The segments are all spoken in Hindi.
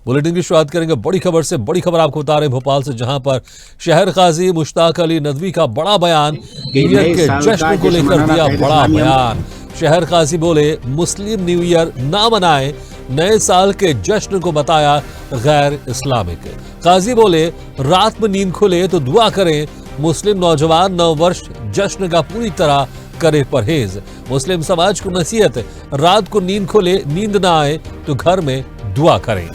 बुलेटिन की शुरुआत करेंगे बड़ी खबर से। बड़ी खबर आपको बता रहे हैं भोपाल से, जहां पर शहर काजी मुश्ताक अली नदवी का बड़ा बयान, न्यू ईयर के जश्न को लेकर दिया बड़ा बयान। शहर काजी बोले मुस्लिम न्यू ईयर ना मनाएं, नए साल के जश्न को बताया गैर इस्लामिक। काजी बोले रात में नींद खुले तो दुआ करें, मुस्लिम नौजवान नव वर्ष जश्न का पूरी तरह करे परहेज। मुस्लिम समाज को नसीहत, रात को नींद खुले नींद ना आए तो घर में दुआ करें।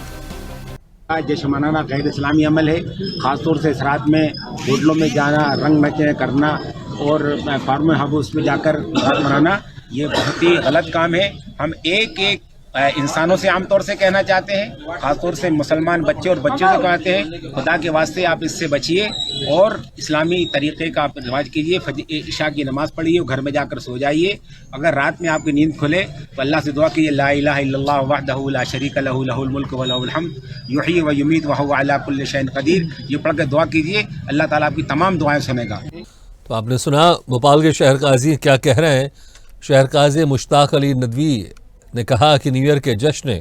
जश्न मनाना गैर इस्लामी अमल है। ख़ासतौर से इस रात में होटलों में जाना, रंग मैचे करना और फार्म हाउस में जाकर रात मनाना, ये बहुत ही गलत काम है। हम एक इंसानों से आमतौर से कहना चाहते हैं, खासतौर से मुसलमान बच्चे और बच्चों से कहते हैं, खुदा के वास्ते आप इससे बचिए और इस्लामी तरीक़े का आप रिवाज कीजिए। इशा की नमाज़ पढ़िए, घर में जाकर सो जाइए। अगर रात में आपकी नींद खुले तो अल्लाह से दुआ कीजिए, ला इलाहा इल्लल्लाह वहदहू ला शरीका लहू लहुल मुल्क व लहुल हम्द युहयी व युमीत व हुवा अला कुल्लि शैइन क़दीर। ये पढ़ कर दुआ कीजिए, अल्लाह ताला आपकी तमाम दुआएं सुनेगा। तो आपने सुना भोपाल के शहर काजी क्या कह रहे हैं। शहर काजी मुश्ताक अली नदवी ने कहा कि न्यू ईयर के जश्न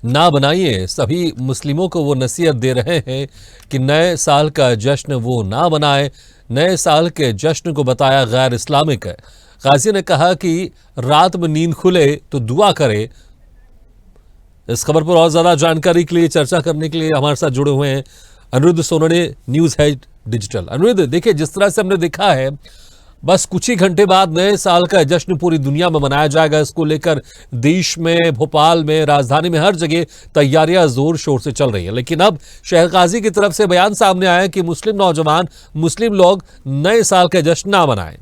ना बनाइए। सभी मुस्लिमों को वो नसीहत दे रहे हैं कि नए साल का जश्न वो ना बनाए, नए साल के जश्न को बताया गैर इस्लामिक है। काजी ने कहा कि रात में नींद खुले तो दुआ करे। इस खबर पर और ज़्यादा जानकारी के लिए, चर्चा करने के लिए हमारे साथ जुड़े हुए हैं Aniruddha Sonawane, news head digital. Aniruddha, देखिए जिस तरह से हमने देखा है, बस कुछ ही घंटे बाद नए साल का जश्न पूरी दुनिया में मनाया जाएगा। इसको लेकर देश में, भोपाल में, राजधानी में हर जगह तैयारियां जोर शोर से चल रही है। लेकिन अब शहर काजी की तरफ से बयान सामने आया कि मुस्लिम नौजवान, मुस्लिम लोग नए साल का जश्न ना मनाएं।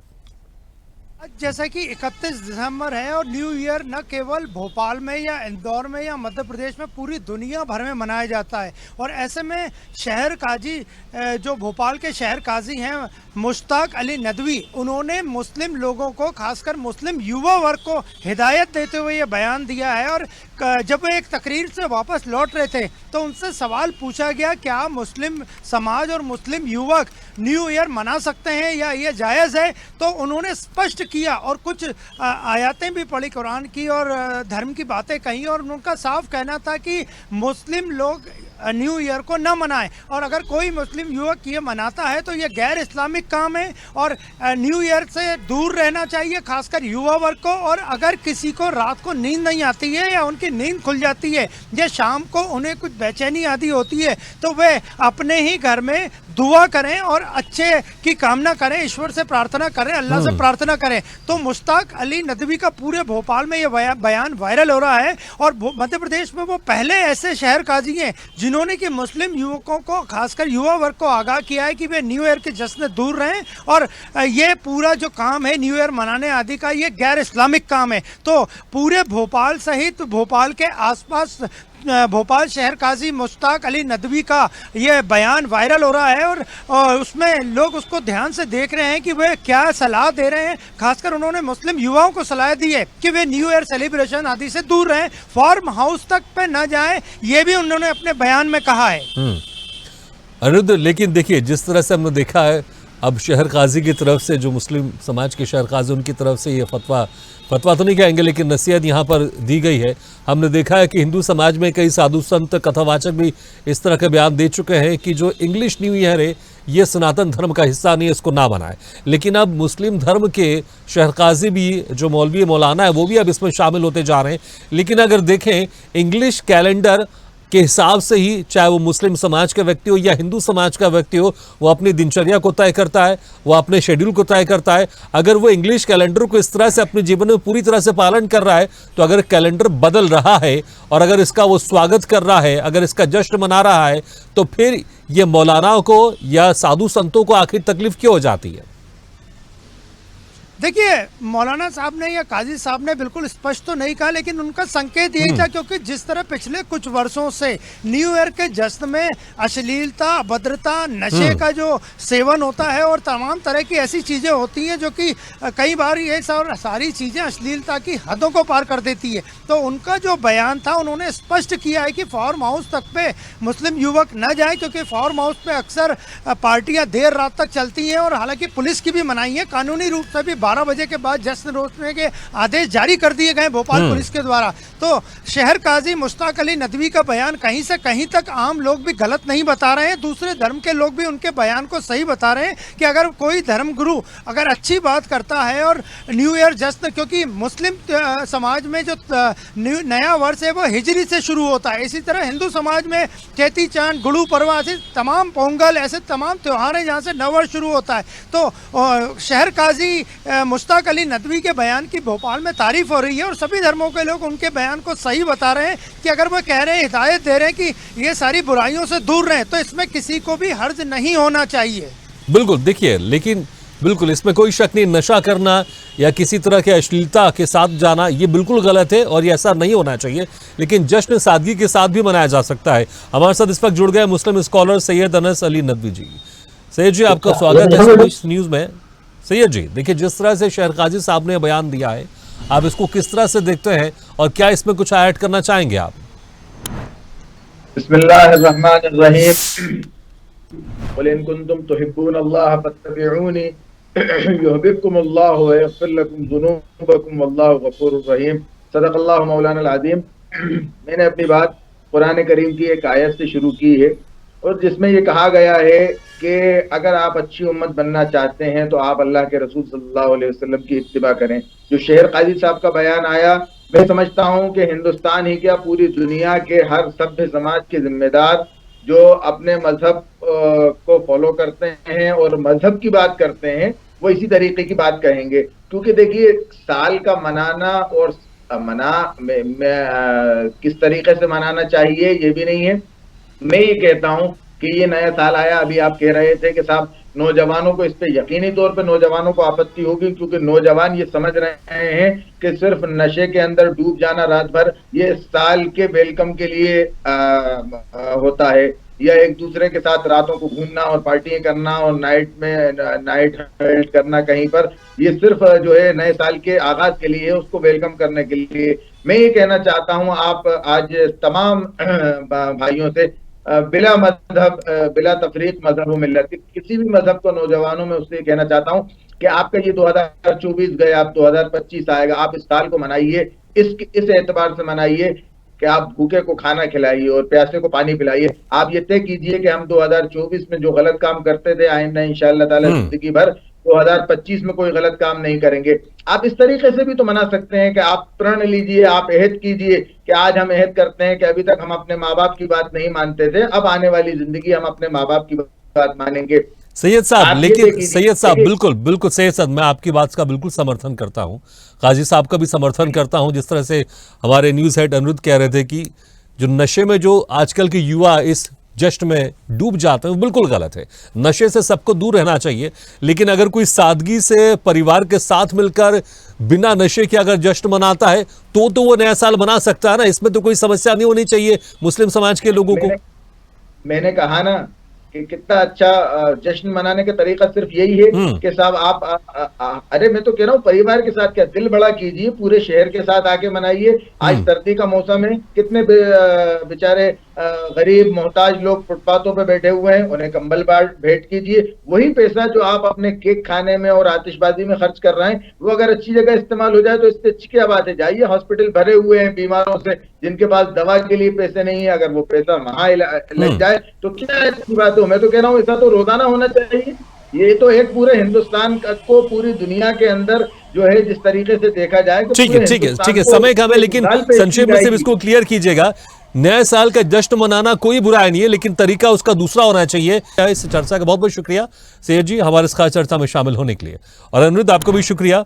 जैसा कि 31 दिसंबर है और न्यू ईयर न केवल भोपाल में या इंदौर में या मध्य प्रदेश में, पूरी दुनिया भर में मनाया जाता है। और ऐसे में शहर काजी, जो भोपाल के शहर काजी हैं मुश्ताक अली नदवी, उन्होंने मुस्लिम लोगों को, खासकर मुस्लिम युवा वर्ग को हिदायत देते हुए ये बयान दिया है। और जब वो एक तकरीर से वापस लौट रहे थे तो उनसे सवाल पूछा गया, क्या मुस्लिम समाज और मुस्लिम युवक न्यू ईयर मना सकते हैं या ये जायज़ है? तो उन्होंने स्पष्ट किया और कुछ आयतें भी पढ़ी कुरान की और धर्म की बातें कही, और उनका साफ कहना था कि मुस्लिम लोग न्यू ईयर को न मनाएं, और अगर कोई मुस्लिम युवक ये मनाता है तो ये गैर इस्लामिक काम है और न्यू ईयर से दूर रहना चाहिए, खासकर युवा वर्ग को। और अगर किसी को रात को नींद नहीं आती है या उनकी नींद खुल जाती है या शाम को उन्हें कुछ बेचैनी आदि होती है, तो वे अपने ही घर में दुआ करें और अच्छे की कामना करें, ईश्वर से प्रार्थना करें, अल्लाह से प्रार्थना करें। तो मुश्ताक अली नदवी का पूरे भोपाल में ये बयान वायरल हो रहा है। और मध्य प्रदेश में वो पहले ऐसे शहर काजी हैं जिन्होंने कि मुस्लिम युवकों को, खासकर युवा वर्ग को आगाह किया है कि वे न्यू ईयर के जश्न दूर रहें और ये पूरा जो काम है न्यू ईयर मनाने आदि का, ये गैर इस्लामिक काम है। तो पूरे भोपाल सहित भोपाल के आसपास भोपाल शहर काजी मुश्ताक अली नदवी का ये बयान वायरल हो रहा है और उसमें लोग उसको ध्यान से देख रहे हैं कि वे क्या सलाह दे रहे हैं। खासकर उन्होंने मुस्लिम युवाओं को सलाह दी है कि वे न्यू ईयर सेलिब्रेशन आदि से दूर रहें, फार्म हाउस तक पे न जाएं, ये भी उन्होंने अपने बयान में कहा है। अनिरुद्ध, लेकिन देखिए जिस तरह से हमने देखा है, अब शहर काजी की तरफ से, जो मुस्लिम समाज के शहर काजी, उनकी तरफ से ये फतवा तो नहीं कहेंगे लेकिन नसीहत यहाँ पर दी गई है। हमने देखा है कि हिंदू समाज में कई साधु संत, कथावाचक भी इस तरह के बयान दे चुके हैं कि जो इंग्लिश न्यू ईयर है ये सनातन धर्म का हिस्सा नहीं है, इसको ना मनाए। लेकिन अब मुस्लिम धर्म के शहर काजी भी, जो मौलवी मौलाना है, वो भी अब इसमें शामिल होते जा रहे हैं। लेकिन अगर देखें इंग्लिश कैलेंडर के हिसाब से ही, चाहे वो मुस्लिम समाज का व्यक्ति हो या हिंदू समाज का व्यक्ति हो, वो अपनी दिनचर्या को तय करता है, वो अपने शेड्यूल को तय करता है। अगर वो इंग्लिश कैलेंडर को इस तरह से अपने जीवन में पूरी तरह से पालन कर रहा है, तो अगर कैलेंडर बदल रहा है और अगर इसका वो स्वागत कर रहा है, अगर इसका जश्न मना रहा है, तो फिर ये मौलानाओं को या साधु संतों को आखिर तकलीफ क्यों हो जाती है? देखिए, मौलाना साहब ने या काजी साहब ने बिल्कुल स्पष्ट तो नहीं कहा, लेकिन उनका संकेत यही था, क्योंकि जिस तरह पिछले कुछ वर्षों से न्यू ईयर के जश्न में अश्लीलता, अभद्रता, नशे का जो सेवन होता है और तमाम तरह की ऐसी चीज़ें होती हैं जो कि कई बार ये सारी चीज़ें अश्लीलता की हदों को पार कर देती है। तो उनका जो बयान था, उन्होंने स्पष्ट किया है कि फार्म हाउस तक पे मुस्लिम युवक न जाए, क्योंकि फार्म हाउस पे अक्सर पार्टियाँ देर रात तक चलती हैं और हालांकि पुलिस की भी मनाही है, कानूनी रूप से भी 12 बजे के बाद जश्न रोकने के आदेश जारी कर दिए गए भोपाल पुलिस के द्वारा। तो शहर काजी मुश्ताक अली नदवी का बयान कहीं से कहीं तक आम लोग भी गलत नहीं बता रहे हैं, दूसरे धर्म के लोग भी उनके बयान को सही बता रहे हैं कि अगर कोई धर्म गुरु अगर अच्छी बात करता है और न्यू ईयर जश्न, क्योंकि मुस्लिम समाज में जो नया वर्ष है वो हिजरी से शुरू होता है, इसी तरह हिंदू समाज में चेती चांद, गुड़ू पड़वा, ऐसे तमाम पोंगल, ऐसे तमाम त्यौहार हैं जहाँ से नववर्ष शुरू होता है। तो शहर काजी मुश्ताक अली नदवी के बयान की भोपाल में तारीफ हो रही है और सभी धर्मों के लोग उनके बयान को सही बता रहे हैं कि अगर वो कह रहे हैं, हिदायत दे रहे हैं कि ये सारी बुराइयों से दूर रहें, तो इसमें किसी को भी हर्ज नहीं होना चाहिए। बिल्कुल, देखिए, लेकिन बिल्कुल इसमें कोई शक नहीं, नशा करना या किसी तरह के अश्लीलता के साथ जाना ये बिल्कुल गलत है और ये ऐसा नहीं होना चाहिए, लेकिन जश्न सादगी के साथ भी मनाया जा सकता है। हमारे साथ इस वक्त जुड़ गए मुस्लिम स्कॉलर सैयद अनस अली नदवी जी। सैयद जी, आपका स्वागत है इस न्यूज़ में। सैयद जी, देखिए, जिस तरह से शहर काजी साहब ने बयान दिया है, आप इसको किस तरह से देखते हैं और क्या इसमें कुछ ऐड करना चाहेंगे आप? बिस्मिल्लाहिर्रहमानिर्रहीम। क़ुल इन कुंतुम तुहिब्बूनल्लाह फत्तबिऊनी युहब्बिबकुमुल्लाहु व यग़फिर लकुम ज़ुनूबकुम वल्लाहु गफ़ूरुर रहीम। सदक़ल्लाहु मौलाना अज़ीम। मैंने अपनी बात कुरान करीम की एक आयत से शुरू की है और जिसमें ये कहा गया है कि अगर आप अच्छी उम्मत बनना चाहते हैं तो आप अल्लाह के रसूल सल्लल्लाहु अलैहि वसल्लम की इत्तिबा करें। जो शहर काजी साहब का बयान आया, मैं समझता हूँ कि हिंदुस्तान ही क्या पूरी दुनिया के हर सभ्य समाज के जिम्मेदार जो अपने मजहब को फॉलो करते हैं और मजहब की बात करते हैं वो इसी तरीके की बात कहेंगे। क्योंकि देखिए, साल का मनाना और किस तरीके से मनाना चाहिए ये भी नहीं है। मैं ये कहता हूँ कि ये नया साल आया, अभी आप कह रहे थे कि साहब नौजवानों को इस पे यकीनी तौर पे नौजवानों को आपत्ति होगी, क्योंकि नौजवान ये समझ रहे हैं कि सिर्फ नशे के अंदर डूब जाना रात भर ये साल के वेलकम के लिए होता है, या एक दूसरे के साथ रातों को घूमना और पार्टियां करना और नाइट हेल्ड करना कहीं पर, ये सिर्फ जो है नए साल के आगाज के लिए, उसको वेलकम करने के लिए। मैं ये कहना चाहता हूँ, आप आज तमाम भाइयों से बिला मजहब, बिला तफरीक मजहब व मिल्लत, किसी भी मजहब को नौजवानों में उससे कहना चाहता हूँ कि आपका ये 2024 गया, आप 2025 आएगा, आप इस साल को मनाइए, इस एतबार से मनाइए कि आप भूखे को खाना खिलाइए और प्यासे को पानी पिलाइए। आप ये तय कीजिए कि हम 2024 में जो गलत काम करते थे आइंदा इंशाअल्लाह ताला जिंदगी भर 2025 में कोई गलत काम नहीं करेंगे। आप इस तरीके से भी तो मना सकते हैं कि आप प्रण लीजिए, आप अहद कीजिए कि आज हम अहद करते हैं कि अभी तक हम अपने माँ बाप की बात नहीं मानते थे, अब आने वाली जिंदगी हम अपने माँ बाप की बात मानेंगे। सैयद साहब, लेकिन सैयद साहब, बिल्कुल सैयद साहब, मैं आपकी बात का बिल्कुल समर्थन करता हूं, काजी साहब का भी समर्थन करता हूं। जिस तरह से हमारे न्यूज़ हेड अनिरुद्ध कह रहे थे कि जो नशे में जो आजकल के युवा इस जश्न में डूब जाते हैं वो बिल्कुल गलत है। नशे से सबको दूर रहना चाहिए, लेकिन अगर कोई सादगी से परिवार के साथ मिलकर बिना नशे के अगर जश्न मनाता है तो वो नया साल मना सकता है ना, इसमें तो कोई समस्या नहीं होनी चाहिए मुस्लिम समाज के लोगों को। मैंने कहा ना कि कितना अच्छा जश्न मनाने का तरीका सिर्फ यही है कि साहब आप अरे मैं तो कह रहा हूँ परिवार के साथ क्या दिल बड़ा कीजिए, पूरे शहर के साथ आके मनाइए। आज सर्दी का मौसम है, कितने बेचारे गरीब मोहताज लोग फुटपाथों पे बैठे हुए हैं, उन्हें कंबल भेंट कीजिए। वही पैसा जो आप अपने केक खाने में और आतिशबाजी में खर्च कर रहे हैं वो अगर अच्छी जगह इस्तेमाल हो जाए तो इससे अच्छी क्या बात है। जाइए, हॉस्पिटल भरे हुए हैं बीमारों से, जिनके पास दवा के लिए पैसे नहीं है, अगर वो पैसा वहां लग जाए तो क्या ऐसी बात हो। मैं तो कह रहा हूँ ऐसा तो रोजाना होना चाहिए। ये तो एक पूरे हिंदुस्तान को पूरी दुनिया के अंदर जो है जिस तरीके से देखा जाए। ठीक है, समय कम है, लेकिन संक्षेप में सिर्फ इसको क्लियर कीजिएगा। नए साल का जश्न मनाना कोई बुराई नहीं है, लेकिन तरीका उसका दूसरा होना चाहिए। इस चर्चा का बहुत बहुत शुक्रिया सैयद जी, हमारे इस खास चर्चा में शामिल होने के लिए, और अनिरुद्ध आपको भी शुक्रिया।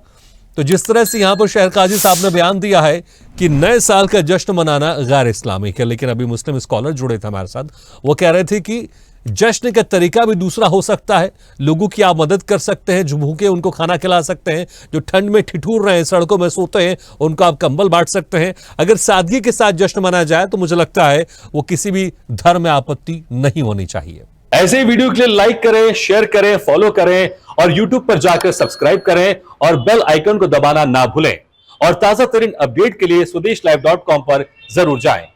तो जिस तरह से यहाँ पर शहर काजी साहब ने बयान दिया है कि नए साल का जश्न मनाना गैर इस्लामिक है, लेकिन अभी मुस्लिम स्कॉलर जुड़े थे हमारे साथ, वो कह रहे थे कि जश्न का तरीका भी दूसरा हो सकता है। लोगों की आप मदद कर सकते हैं, जो भूखे उनको खाना खिला सकते हैं, जो ठंड में ठिठुर रहे हैं, सड़कों में सोते हैं, उनको आप कंबल बांट सकते हैं। अगर सादगी के साथ जश्न मनाया जाए तो मुझे लगता है वो किसी भी धर्म में आपत्ति नहीं होनी चाहिए। ऐसे ही वीडियो के लिए लाइक करें, शेयर करें, फॉलो करें और YouTube पर जाकर सब्सक्राइब करें और बेल आइकन को दबाना ना भूलें। और ताजा तरीन अपडेट के लिए swedeshlive.com पर जरूर जाएं।